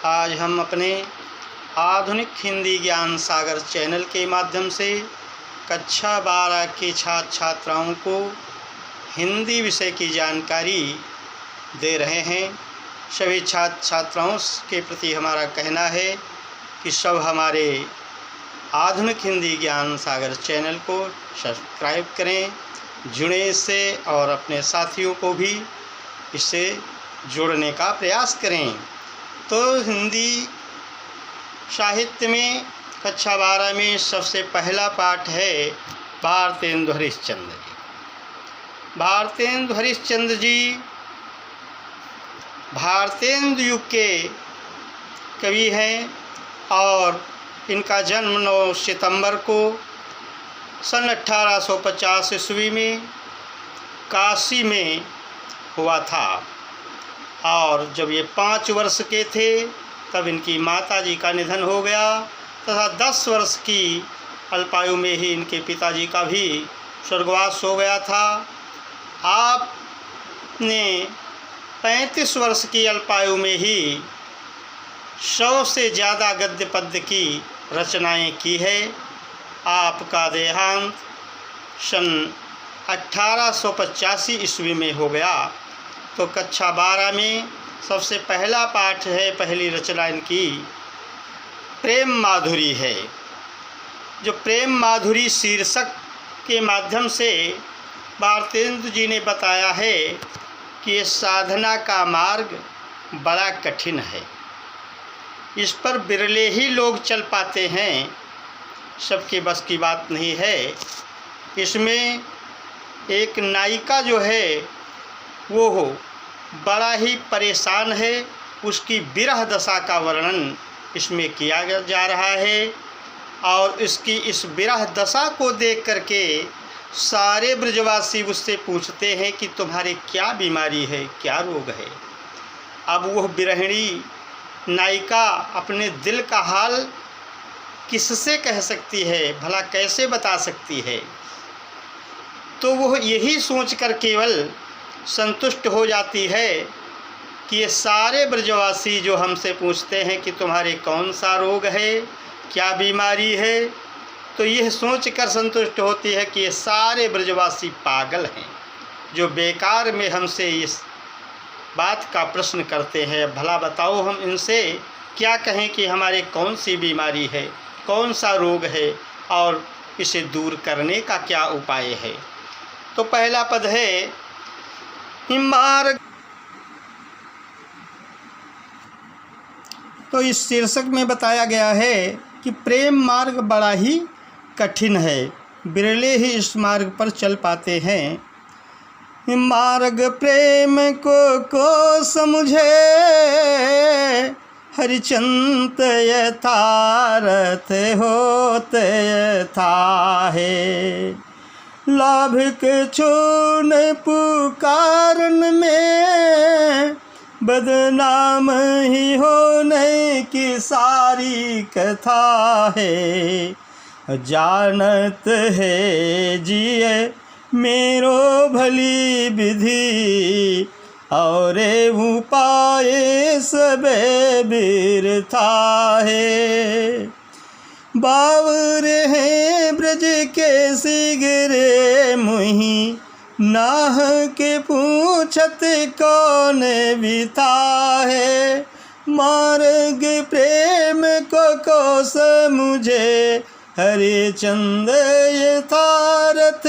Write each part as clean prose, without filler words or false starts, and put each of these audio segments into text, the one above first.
आज हम अपने आधुनिक हिंदी ज्ञान सागर चैनल के माध्यम से कक्षा 12 के छात्र छात्राओं को हिंदी विषय की जानकारी दे रहे हैं। सभी छात्र छात्राओं के प्रति हमारा कहना है कि सब हमारे आधुनिक हिंदी ज्ञान सागर चैनल को सब्सक्राइब करें, जुड़ें इससे और अपने साथियों को भी इससे जोड़ने का प्रयास करें। तो हिंदी साहित्य में कक्षा 12 में सबसे पहला पाठ है भारतेंदु हरिश्चंद्र जी। भारतेंदु हरिश्चंद्र जी भारतेंदु युग के कवि हैं और इनका जन्म 9 सितंबर को सन 1850 ईस्वी में काशी में हुआ था और जब ये 5 वर्ष के थे तब इनकी माताजी का निधन हो गया तथा 10 वर्ष की अल्पायु में ही इनके पिताजी का भी स्वर्गवास हो गया था। आपने 35 वर्ष की अल्पायु में ही 100 से ज़्यादा गद्य पद्य की रचनाएं की है। आपका देहांत सन 1885 ईस्वी में हो गया। तो कक्षा 12 में सबसे पहला पाठ है, पहली रचना इनकी प्रेम माधुरी है। जो प्रेम माधुरी शीर्षक के माध्यम से भारतेंदु जी ने बताया है कि ये साधना का मार्ग बड़ा कठिन है, इस पर बिरले ही लोग चल पाते हैं, सबके बस की बात नहीं है। इसमें एक नायिका जो है वो बड़ा ही परेशान है, उसकी विरह दशा का वर्णन इसमें किया जा रहा है और इसकी इस विरह दशा को देख करके सारे ब्रजवासी उससे पूछते हैं कि तुम्हारी क्या बीमारी है, क्या रोग है। अब वह विरहिणी नायिका अपने दिल का हाल किससे कह सकती है, भला कैसे बता सकती है। तो वह यही सोचकर केवल संतुष्ट हो जाती है कि ये सारे ब्रजवासी जो हमसे पूछते हैं कि तुम्हारे कौन सा रोग है, क्या बीमारी है, तो यह सोचकर संतुष्ट होती है कि ये सारे ब्रजवासी पागल हैं जो बेकार में हमसे इस बात का प्रश्न करते हैं। भला बताओ हम इनसे क्या कहें कि हमारे कौन सी बीमारी है, कौन सा रोग है और इसे दूर करने का क्या उपाय है। तो पहला पद है मार्ग। तो इस शीर्षक में बताया गया है कि प्रेम मार्ग बड़ा ही कठिन है, बिरले ही इस मार्ग पर चल पाते हैं। मार्ग प्रेम को समझे हरिचंद यथार्थ होते यथा है। लाभ के छोड़ पुकारन में बदनाम ही होने की सारी कथा है। जानत है जिए मेरो भली विधि और उपाय सबे बिरथा है। बावर है ब्रज के सिगरे मुही नाह के पूछत कौन बिता है। मार्ग प्रेम को समझे हरिचंद यथार्थ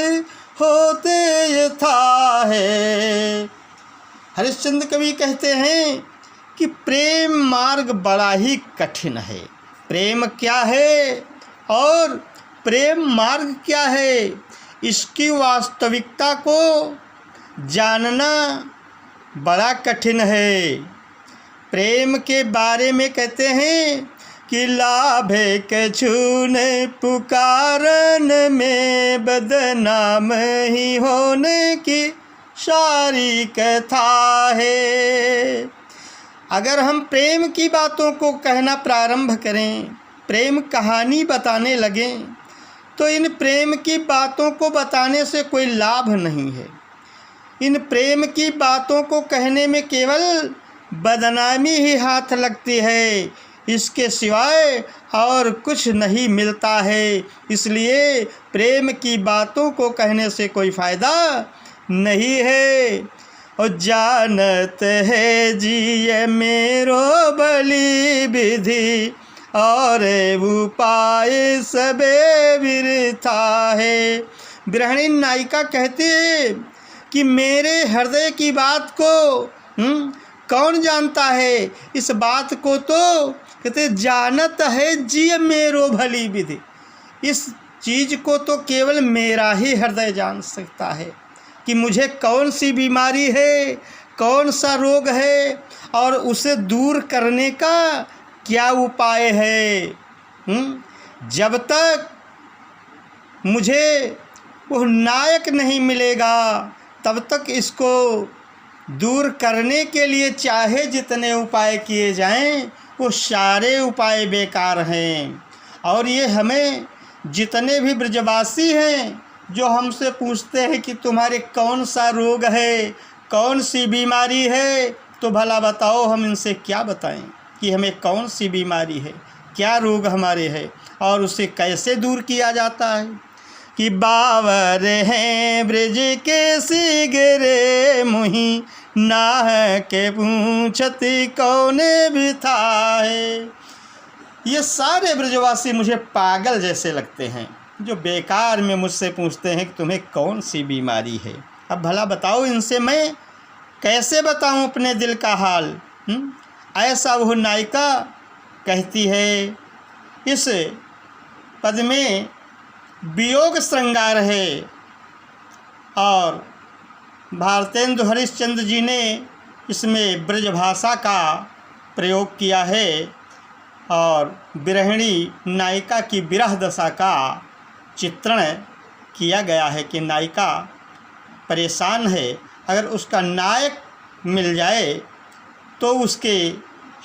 होते यथा है। हरिश्चंद्र कवि कहते हैं कि प्रेम मार्ग बड़ा ही कठिन है। प्रेम क्या है और प्रेम मार्ग क्या है, इसकी वास्तविकता को जानना बड़ा कठिन है। प्रेम के बारे में कहते हैं कि लाभ कछून पुकारन में बदनाम ही होने की सारी कथा है। अगर हम प्रेम की बातों को कहना प्रारंभ करें, प्रेम कहानी बताने लगें, तो इन प्रेम की बातों को बताने से कोई लाभ नहीं है। इन प्रेम की बातों को कहने में केवल बदनामी ही हाथ लगती है, इसके सिवाय और कुछ नहीं मिलता है। इसलिए प्रेम की बातों को कहने से कोई फ़ायदा नहीं है। और जानत है जिये मेरो बलि विधि, और उपाय सबे वृथा है। गृहिणी नायिका कहती है कि मेरे हृदय की बात को कौन जानता है? इस बात को तो कहते जानत है जिय मेरो भली विधि, इस चीज़ को तो केवल मेरा ही हृदय जान सकता है कि मुझे कौन सी बीमारी है, कौन सा रोग है और उसे दूर करने का क्या उपाय है। जब तक मुझे वो नायक नहीं मिलेगा तब तक इसको दूर करने के लिए चाहे जितने उपाय किए जाएं वो सारे उपाय बेकार हैं। और ये हमें जितने भी ब्रजवासी हैं जो हमसे पूछते हैं कि तुम्हारे कौन सा रोग है, कौन सी बीमारी है, तो भला बताओ हम इनसे क्या बताएं कि हमें कौन सी बीमारी है, क्या रोग हमारे है और उसे कैसे दूर किया जाता है। कि बावर हैं ब्रज के सिगरे मुही, नाह के पूछती कौने भी था है। ये सारे ब्रजवासी मुझे पागल जैसे लगते हैं जो बेकार में मुझसे पूछते हैं कि तुम्हें कौन सी बीमारी है। अब भला बताओ इनसे मैं कैसे बताऊं अपने दिल का हाल। ऐसा वह नायिका कहती है। इस पद में वियोग श्रृंगार है और भारतेंदु हरिश्चंद्र जी ने इसमें ब्रजभाषा का प्रयोग किया है और विरहिणी नायिका की विरह दशा का चित्रण किया गया है कि नायिका परेशान है, अगर उसका नायक मिल जाए तो उसके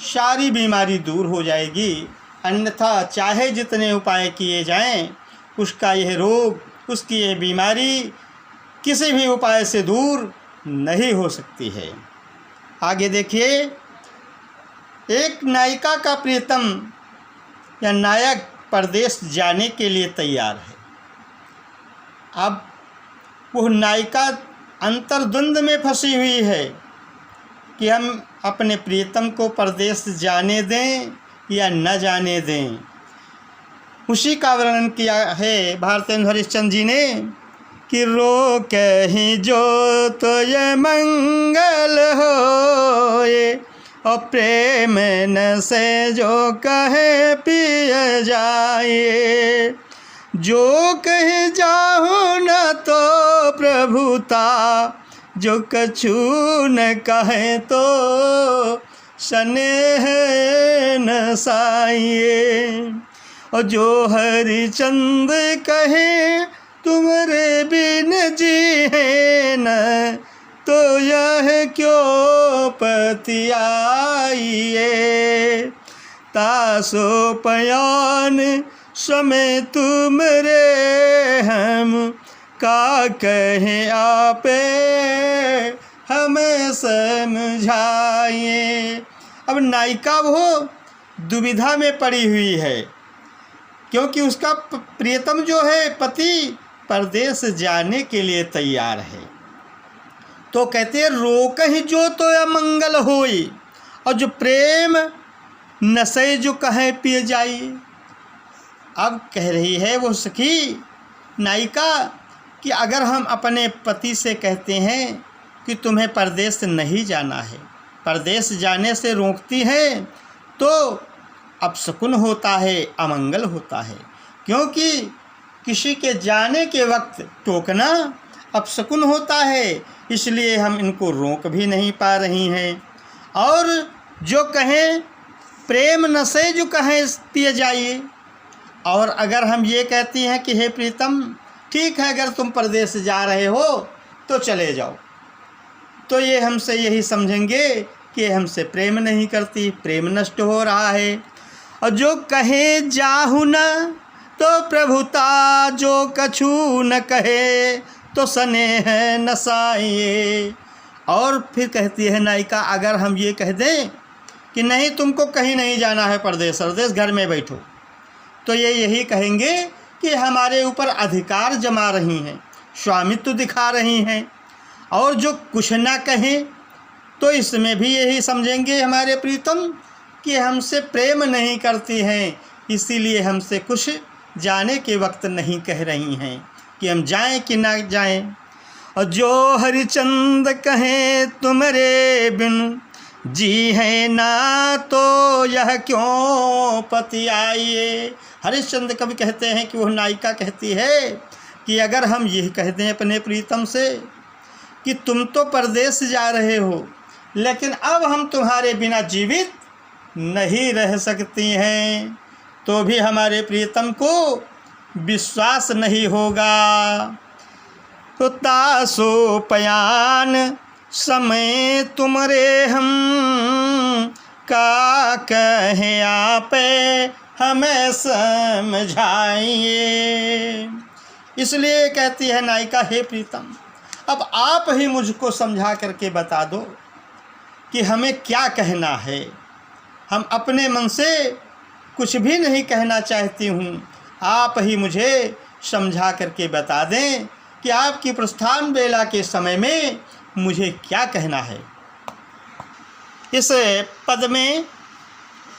सारी बीमारी दूर हो जाएगी, अन्यथा चाहे जितने उपाय किए जाएं उसका यह रोग, उसकी यह बीमारी किसी भी उपाय से दूर नहीं हो सकती है। आगे देखिए, एक नायिका का प्रियतम या नायक परदेश जाने के लिए तैयार है। अब वह नायिका अंतर्द्वंद में फंसी हुई है कि हम अपने प्रियतम को परदेश जाने दें या न जाने दें। उसी का वर्णन किया है भारतेंदु हरिश्चंद्र जी ने कि रोक ही जो तो ये मंगल होए, और प्रेम न से जो कहे पिय जाए। जो कहे जाहु न तो प्रभुता, जो कछु न कहे तो स्नेह न साइए। और जो हरिचंद कहे तुमरे बिन जी है न, तो यह क्यों पति आइए। तासो पयान समय तुमरे हम, का कहे आपे हमें समझाइए। अब नायिका वो दुविधा में पड़ी हुई है क्योंकि उसका प्रियतम जो है पति परदेश जाने के लिए तैयार है। तो कहते हैं रोक ही जो तो अमंगल होई, और जो प्रेम नशे जो कहे पिए जाइए। अब कह रही है वो सखी नायिका कि अगर हम अपने पति से कहते हैं कि तुम्हें परदेश नहीं जाना है, परदेश जाने से रोकती हैं, तो अपशकुन होता है, अमंगल होता है। क्योंकि किसी के जाने के वक्त टोकना अपशकुन होता है, इसलिए हम इनको रोक भी नहीं पा रही हैं। और जो कहें प्रेम नशे जो कहें पिए जाइए। और अगर हम ये कहती हैं कि हे प्रीतम ठीक है, अगर तुम परदेश जा रहे हो तो चले जाओ, तो ये हमसे यही समझेंगे कि हमसे प्रेम नहीं करती, प्रेम नष्ट हो रहा है। और जो कहे जाहु न तो प्रभुता, जो कछु न कहे तो स्नेह न साइए। और फिर कहती है नायिका, अगर हम ये कह दें कि नहीं तुमको कहीं नहीं जाना है, परदेश परदेश घर में बैठो, तो ये यही कहेंगे कि हमारे ऊपर अधिकार जमा रही हैं, स्वामित्व दिखा रही हैं। और जो कुछ ना कहें तो इसमें भी यही समझेंगे हमारे प्रीतम कि हमसे प्रेम नहीं करती हैं, इसीलिए हमसे कुछ जाने के वक्त नहीं कह रही हैं कि हम जाएं कि ना जाएं। और जो हरिचंद कहें तुम्हारे बिन जी है ना, तो यह क्यों पति आइए। हरिश्चंद्र कवि कहते हैं कि वह नायिका कहती है कि अगर हम यह कह दें अपने प्रीतम से कि तुम तो परदेश जा रहे हो, लेकिन अब हम तुम्हारे बिना जीवित नहीं रह सकती हैं, तो भी हमारे प्रीतम को विश्वास नहीं होगा। तो तासो पयान समय तुमरे हम का कहे आप हमें समझाइए। इसलिए कहती है नायिका, हे प्रीतम, अब आप ही मुझको समझा करके बता दो कि हमें क्या कहना है। हम अपने मन से कुछ भी नहीं कहना चाहती हूँ, आप ही मुझे समझा करके बता दें कि आपकी प्रस्थान बेला के समय में मुझे क्या कहना है। इस पद में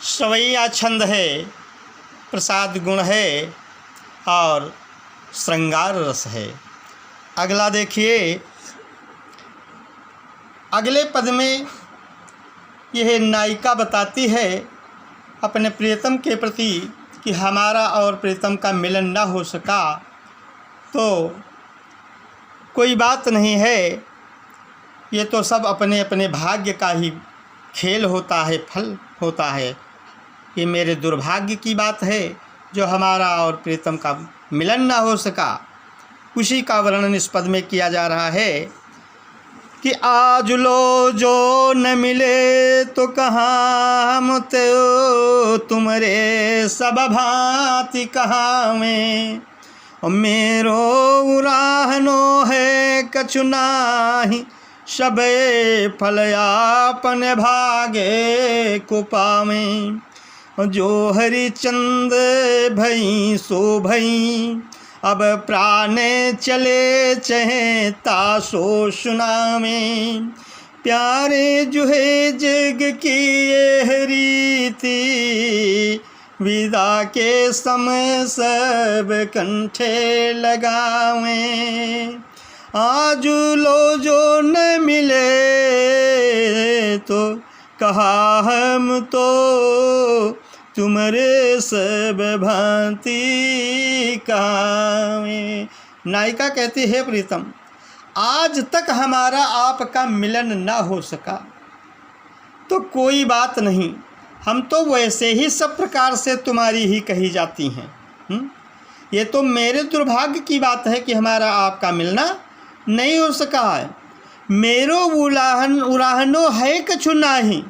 सवैया छंद है, प्रसाद गुण है और श्रृंगार रस है। अगला देखिए, अगले पद में यह नायिका बताती है अपने प्रियतम के प्रति कि हमारा और प्रियतम का मिलन ना हो सका तो कोई बात नहीं है, ये तो सब अपने अपने भाग्य का ही खेल होता है, फल होता है। ये मेरे दुर्भाग्य की बात है जो हमारा और प्रीतम का मिलन ना हो सका। उसी का वर्णन इस पद में किया जा रहा है कि आज लो जो न मिले तो कहाँ हम तो तुम्हारे सब भांति कहाँ में, और मेरो उराहनो है कछु नाही, सबे फल आपन भागे को पावें। जो हरिचंद भई सो भई, अब प्राण चले चहे तासो सुनावें। प्यारे जुहे जग की ये रीति, विदा के समय सब कंठे लगावें। आज लो जो न मिले तो कहा हम तो तुम्हारे सब भांति कामें। नायिका कहती है, प्रीतम, आज तक हमारा आपका मिलन ना हो सका तो कोई बात नहीं, हम तो वैसे ही सब प्रकार से तुम्हारी ही कही जाती हैं। ये तो मेरे दुर्भाग्य की बात है कि हमारा आपका मिलना नहीं हो सका है। मेरो उराहनो है कछु नाही,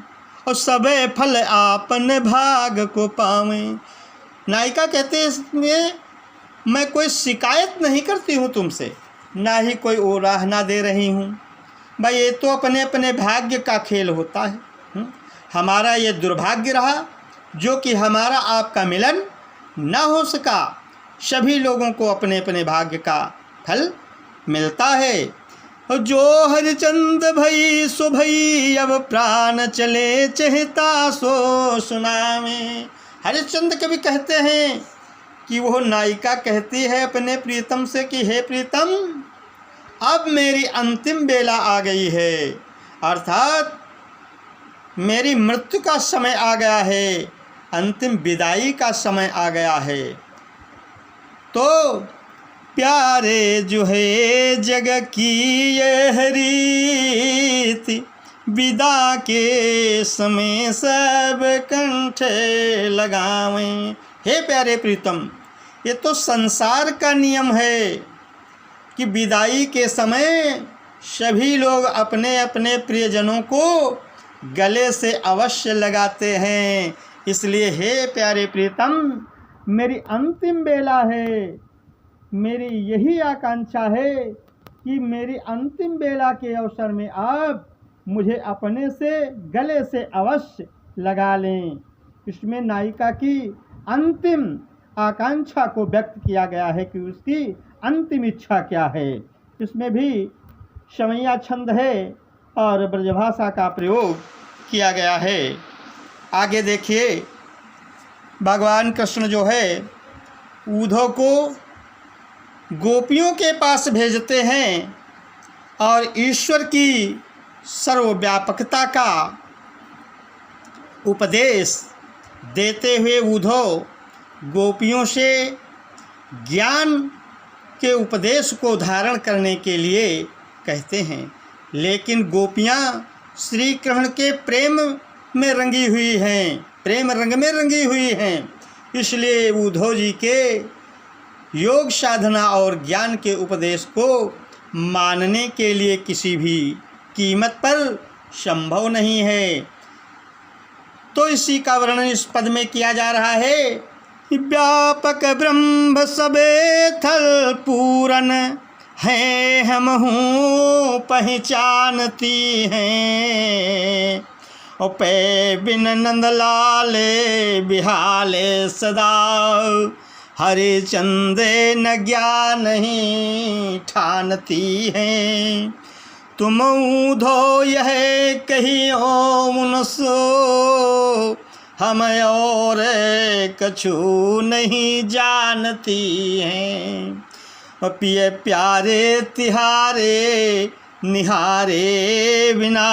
और सबे फल आपन भाग को पावें। नायिका कहते हैं, इसमें मैं कोई शिकायत नहीं करती हूँ तुमसे, ना ही कोई उराहना दे रही हूँ। भाई ये तो अपने अपने भाग्य का खेल होता है। हमारा ये दुर्भाग्य रहा जो कि हमारा आपका मिलन ना हो सका। सभी लोगों को अपने अपने भाग्य का फल मिलता है। और जो हरिचंद भई सो भई, अब प्राण चले चहता सो सुनावें। हरिश्चंद कवि कहते हैं कि वह नायिका कहती है अपने प्रीतम से कि हे प्रीतम, अब मेरी अंतिम बेला आ गई है, अर्थात मेरी मृत्यु का समय आ गया है, अंतिम विदाई का समय आ गया है। तो प्यारे जो है जग की ये रीति, विदा के समय सब कंठे लगावें। हे प्यारे प्रीतम, ये तो संसार का नियम है कि विदाई के समय सभी लोग अपने अपने प्रियजनों को गले से अवश्य लगाते हैं। इसलिए हे प्यारे प्रीतम, मेरी अंतिम बेला है, मेरी यही आकांक्षा है कि मेरी अंतिम बेला के अवसर में आप मुझे अपने से गले से अवश्य लगा लें। इसमें नायिका की अंतिम आकांक्षा को व्यक्त किया गया है कि उसकी अंतिम इच्छा क्या है। इसमें भी शमैया छंद है और ब्रजभाषा का प्रयोग किया गया है। आगे देखिए, भगवान कृष्ण जो है उद्धव को गोपियों के पास भेजते हैं और ईश्वर की सर्वव्यापकता का उपदेश देते हुए उद्धव गोपियों से ज्ञान के उपदेश को धारण करने के लिए कहते हैं। लेकिन गोपियाँ श्री कृष्ण के प्रेम में रंगी हुई हैं, प्रेम रंग में रंगी हुई हैं। इसलिए उद्धव जी के योग साधना और ज्ञान के उपदेश को मानने के लिए किसी भी कीमत पर संभव नहीं है। तो इसी का वर्णन इस पद में किया जा रहा है। व्यापक ब्रह्म सबे थल पूरन है, हम हूँ पहचानती हैं। और पे बिन नंदलाले बिहाले सदा, हरे चंदे न ज्ञान ही ठानती हैं। तुम उद्धव यह कहियो मुनसो, हम और कछु नहीं जानती हैं। पिए प्यारे तिहारे निहारे बिना,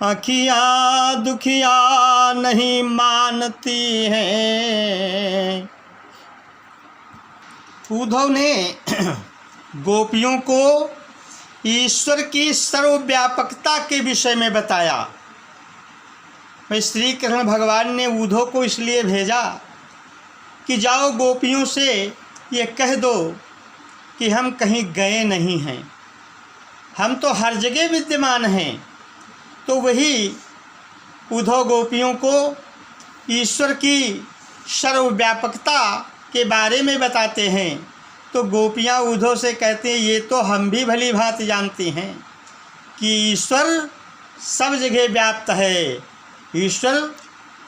आँखियाँ दुखिया नहीं मानती हैं। उद्धव ने गोपियों को ईश्वर की सर्वव्यापकता के विषय में बताया। भाई श्री कृष्ण भगवान ने उद्धव को इसलिए भेजा कि जाओ गोपियों से ये कह दो कि हम कहीं गए नहीं हैं, हम तो हर जगह विद्यमान हैं। तो वही उद्धव गोपियों को ईश्वर की सर्वव्यापकता के बारे में बताते हैं। तो गोपियाँ उद्धव से कहते हैं ये तो हम भी भली भांति जानती हैं कि ईश्वर सब जगह व्याप्त है, ईश्वर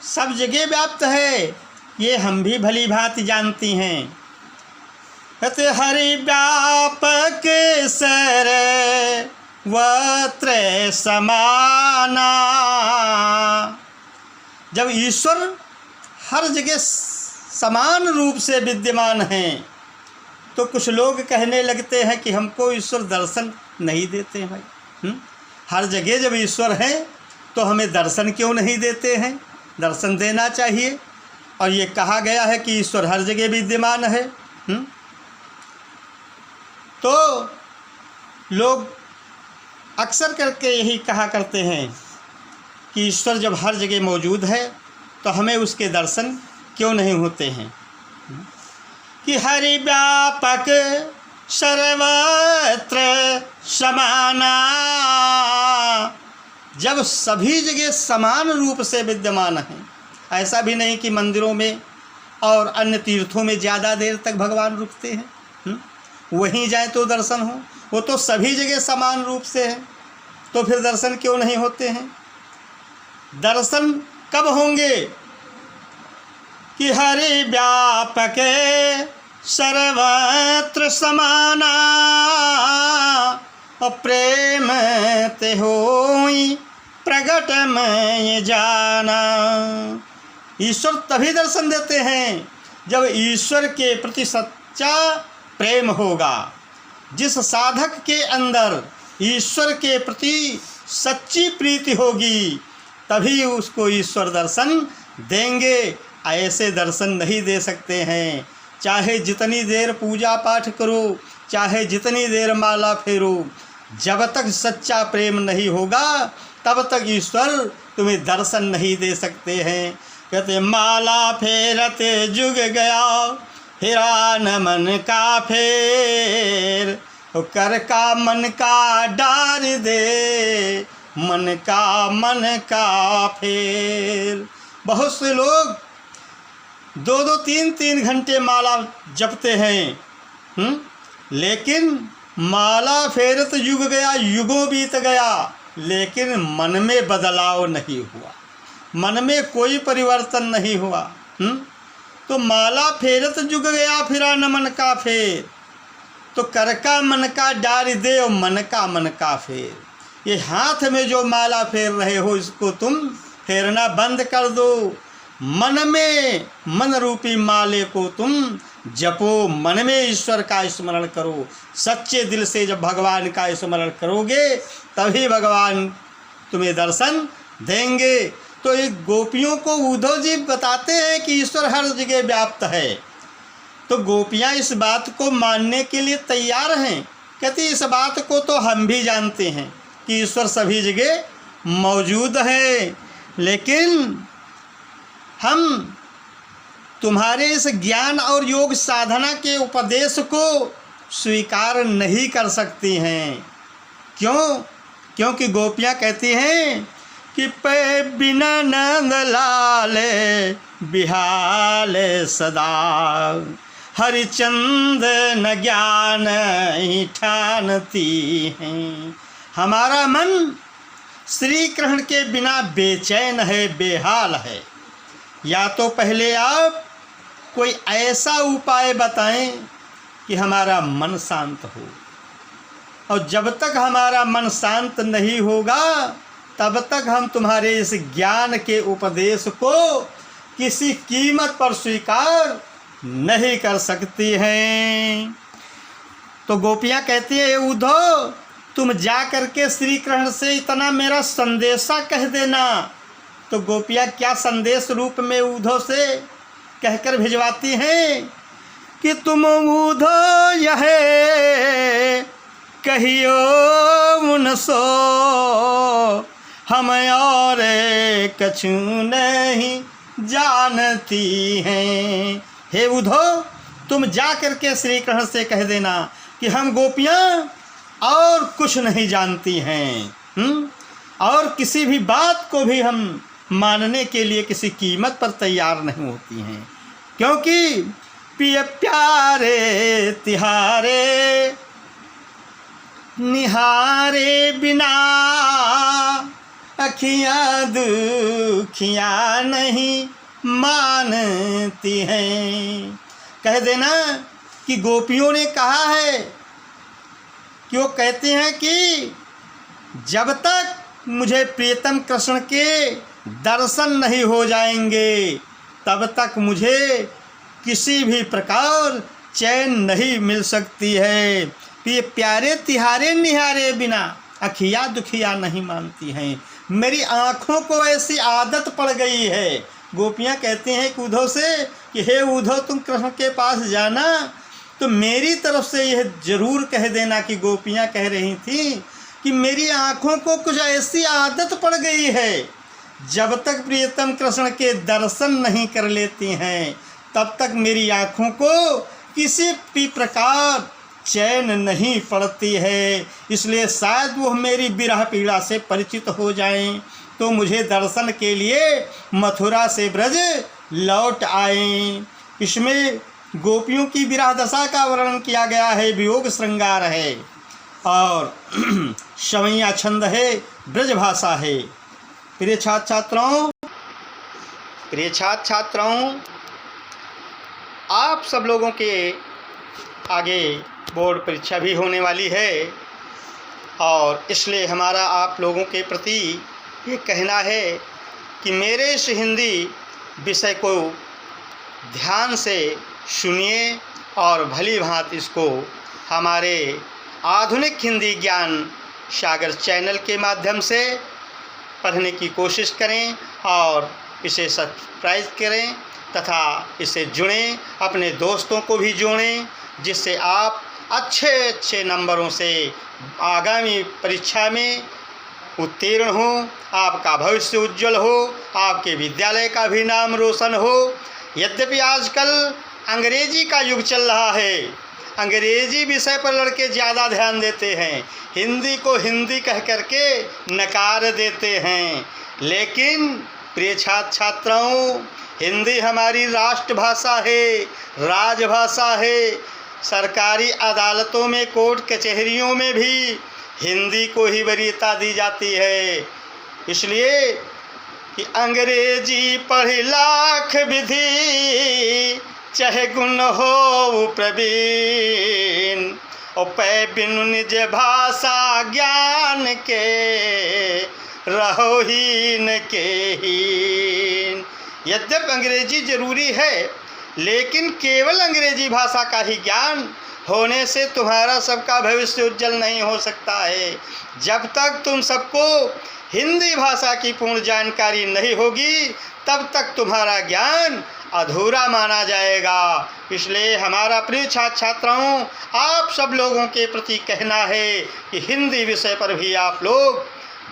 सब जगह व्याप्त है, ये हम भी भली भांति जानती हैं। कहते हरि व्यापक सर्वत्र समाना। जब ईश्वर हर जगह समान रूप से विद्यमान हैं तो कुछ लोग कहने लगते हैं कि हमको ईश्वर दर्शन नहीं देते हैं। भाई हर जगह जब ईश्वर है तो हमें दर्शन क्यों नहीं देते हैं? दर्शन देना चाहिए। और ये कहा गया है कि ईश्वर हर जगह विद्यमान है। तो लोग अक्सर करके यही कहा करते हैं कि ईश्वर जब हर जगह मौजूद है तो हमें उसके दर्शन क्यों नहीं होते हैं। कि हरि व्यापक सर्वत्र समाना, जब सभी जगह समान रूप से विद्यमान है। ऐसा भी नहीं कि मंदिरों में और अन्य तीर्थों में ज़्यादा देर तक भगवान रुकते हैं, वहीं जाए तो दर्शन हो। वो तो सभी जगह समान रूप से है, तो फिर दर्शन क्यों नहीं होते हैं? दर्शन कब होंगे? कि हरि व्यापक सर्वत्र समाना, और प्रेम ते होई प्रगट में जाना। ईश्वर तभी दर्शन देते हैं जब ईश्वर के प्रति सच्चा प्रेम होगा। जिस साधक के अंदर ईश्वर के प्रति सच्ची प्रीति होगी तभी उसको ईश्वर दर्शन देंगे। ऐसे दर्शन नहीं दे सकते हैं। चाहे जितनी देर पूजा पाठ करो, चाहे जितनी देर माला फेरो, जब तक सच्चा प्रेम नहीं होगा तब तक ईश्वर तुम्हें दर्शन नहीं दे सकते हैं। कहते माला फेरते जुग गया, फिरा न मन का फेर, कर का मन का डार दे, मन का फेर। बहुत से लोग 2-2, 3-3 घंटे माला जपते हैं, लेकिन माला फेरत युग गया, युगों बीत गया, लेकिन मन में बदलाव नहीं हुआ, मन में कोई परिवर्तन नहीं हुआ। तो माला फेरत युग गया, फिरा न मन का फेर। तो कर का मन का डार दे और मन का फेर। ये हाथ में जो माला फेर रहे हो, इसको तुम फेरना बंद कर दो। मन में मन रूपी माले को तुम जपो, मन में ईश्वर का स्मरण करो। सच्चे दिल से जब भगवान का स्मरण करोगे तभी भगवान तुम्हें दर्शन देंगे। तो एक गोपियों को उद्धव जी बताते हैं कि ईश्वर हर जगह व्याप्त है। तो गोपियाँ इस बात को मानने के लिए तैयार हैं। कहती इस बात को तो हम भी जानते हैं कि ईश्वर सभी जगह मौजूद है, लेकिन हम तुम्हारे इस ज्ञान और योग साधना के उपदेश को स्वीकार नहीं कर सकती हैं। क्यों? क्योंकि गोपियाँ कहती हैं कि पे बिना नंद लाले बिहाले सदा, हरिचंद न ज्ञान ठानती हैं। हमारा मन श्री कृष्ण के बिना बेचैन है, बेहाल है। या तो पहले आप कोई ऐसा उपाय बताएं कि हमारा मन शांत हो, और जब तक हमारा मन शांत नहीं होगा तब तक हम तुम्हारे इस ज्ञान के उपदेश को किसी कीमत पर स्वीकार नहीं कर सकती हैं। तो गोपियाँ कहती हैं उद्धव तुम जा करके श्री कृष्ण से इतना मेरा संदेशा कह देना। तो गोपियाँ क्या संदेश रूप में उद्धव से कहकर भिजवाती हैं कि तुम उद्धव यह कहियो उनसो, हम और कछु नहीं जानती हैं। हे उद्धव तुम जा करके श्री कृष्ण से कह देना कि हम गोपियाँ और कुछ नहीं जानती हैं, और किसी भी बात को भी हम मानने के लिए किसी कीमत पर तैयार नहीं होती हैं। क्योंकि पिय प्यारे तिहारे निहारे बिना, अखियाँ दुखियाँ नहीं मानती हैं। कह देना कि गोपियों ने कहा है कि वो कहते हैं कि जब तक मुझे प्रियतम कृष्ण के दर्शन नहीं हो जाएंगे तब तक मुझे किसी भी प्रकार चैन नहीं मिल सकती है। ये प्यारे तिहारे निहारे बिना, अखिया दुखिया नहीं मानती हैं। मेरी आँखों को ऐसी आदत पड़ गई है। गोपियाँ कहती हैं कि उद्धव से कि हे उद्धव तुम कृष्ण के पास जाना तो मेरी तरफ से यह जरूर कह देना कि गोपियाँ कह रही थी कि मेरी आँखों को कुछ ऐसी आदत पड़ गई है, जब तक प्रियतम कृष्ण के दर्शन नहीं कर लेती हैं तब तक मेरी आँखों को किसी भी प्रकार चैन नहीं पड़ती है। इसलिए शायद वो मेरी विरह पीड़ा से परिचित हो जाएं तो मुझे दर्शन के लिए मथुरा से ब्रज लौट आएं। इसमें गोपियों की विरह दशा का वर्णन किया गया है, वियोग श्रृंगार है और शवैया छंद है, ब्रज भाषा है। प्रिय छात्रों, आप सब लोगों के आगे बोर्ड परीक्षा भी होने वाली है और इसलिए हमारा आप लोगों के प्रति ये कहना है कि मेरे इस हिंदी विषय को ध्यान से सुनिए और भली भांति इसको हमारे आधुनिक हिंदी ज्ञान सागर चैनल के माध्यम से पढ़ने की कोशिश करें और इसे सब्सक्राइब करें तथा इससे जुड़ें, अपने दोस्तों को भी जोड़ें, जिससे आप अच्छे नंबरों से आगामी परीक्षा में उत्तीर्ण हो, आपका भविष्य उज्जवल हो, आपके विद्यालय का भी नाम रोशन हो। यद्यपि आजकल अंग्रेजी का युग चल रहा है, अंग्रेजी विषय पर लड़के ज़्यादा ध्यान देते हैं, हिंदी को हिंदी कह करके नकार देते हैं। लेकिन प्रिय छात्रों, हिंदी हमारी राष्ट्रभाषा है, राजभाषा है सरकारी अदालतों में, कोर्ट कचहरियों में भी हिंदी को ही वरीयता दी जाती है। इसलिए कि अंग्रेजी पढ़ लाख विधि, चाहे गुण हो प्रवीण, और पै बिनु निज भाषा ज्ञान के, रहो हीन के हीन। यद्यपि अंग्रेजी जरूरी है, लेकिन केवल अंग्रेजी भाषा का ही ज्ञान होने से तुम्हारा सबका भविष्य उज्जवल नहीं हो सकता है। जब तक तुम सबको हिंदी भाषा की पूर्ण जानकारी नहीं होगी, तब तक तुम्हारा ज्ञान अधूरा माना जाएगा। इसलिए हमारा प्रिय छात्र छात्राओं, आप सब लोगों के प्रति कहना है कि हिंदी विषय पर भी आप लोग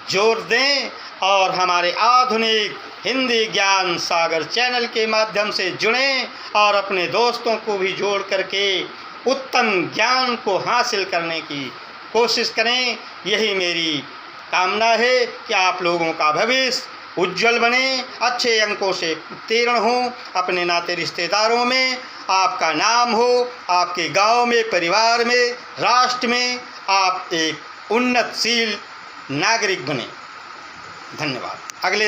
जोर दें और हमारे आधुनिक हिंदी ज्ञान सागर चैनल के माध्यम से जुड़ें और अपने दोस्तों को भी जोड़ करके उत्तम ज्ञान को हासिल करने की कोशिश करें। यही मेरी कामना है कि आप लोगों का भविष्य उज्जवल बने, अच्छे अंकों से उत्तीर्ण हो, अपने नाते रिश्तेदारों में आपका नाम हो, आपके गांव में, परिवार में, राष्ट्र में आप एक उन्नतशील नागरिक बने। धन्यवाद। अगले